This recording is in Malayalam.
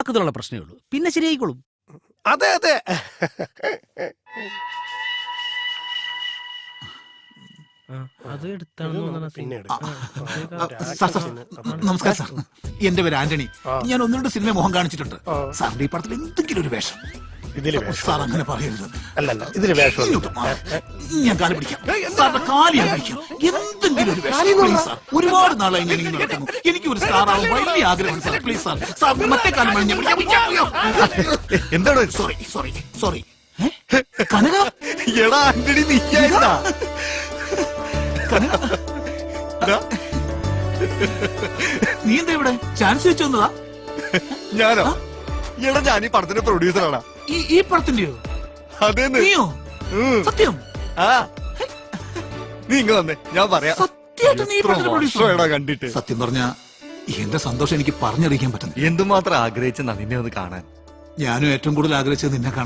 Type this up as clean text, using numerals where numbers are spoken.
തുടക്കത്തിലുള്ള പ്രശ്നമേ ഉള്ളൂ, പിന്നെ ശരിയായിക്കോളും. അതെ അതെ. അത് എടുത്താണെന്ന് പിന്നെ നമസ്കാരം സാർ, എന്റെ പേര് ആന്റണി. ഞാൻ ഒന്ന് രണ്ട് സിനിമ മുഖം കാണിച്ചിട്ടുണ്ട്. സാറിന്റെ ഈ പടത്തിൽ എന്തെങ്കിലും ഒരു വേഷം. ഇതില് സാർ അങ്ങനെ പറയരുത്. അല്ലല്ല, ഇതില് വേഷം ഇങ്ങോട്ട് മാറ്. ഞാൻ കാല് പിടിക്കാം. സാറിന്റെ കാല് ഞാൻ കഴിക്കാം. എന്തെങ്കിലും ഒരു വേഷം പ്ലീസ് സാർ. ഒരുപാട് നാളായി ഞാൻ ഇങ്ങനെ നടക്കുന്നു. എനിക്ക് ഒരു സ്റ്റാർ ആവാൻ വലിയ ആഗ്രഹമാണ് സാർ. പ്ലീസ് സാർ, സാറിന്റെ മറ്റേ കാലം ഞാൻ എന്താണ്? Sorry sorry sorry. കനക, എടാ ആന്റണി, നീയായിരുന്നാ? നീ എന്താ ഇവിടെ ചാൻസ് വെച്ച് വന്നതാ? ഞാനോ? എടാ ഞാൻ ഈ പടത്തിന്റെ പ്രൊഡ്യൂസറാണ്. ഈ പടത്തിന്റെയോ? അതേന്ന്. നീയോ? സത്യം? ആ, നീ ഇങ്ങ വന്നേ, ഞാൻ പറയാം. സത്യമായിട്ട് നീ ഈ പടത്തിന്റെ പ്രൊഡ്യൂസറാ? കണ്ടിട്ട് സത്യം പറഞ്ഞ എന്റെ സന്തോഷം എനിക്ക് പറഞ്ഞറിയിക്കാൻ പറ്റുന്നു. എന്തുമാത്രം ആഗ്രഹിച്ചെന്നാ നിന്നെ ഒന്ന് കാണാൻ. ഞാനും ഏറ്റവും കൂടുതൽ ആഗ്രഹിച്ചത് നിന്നെ കാണാൻ.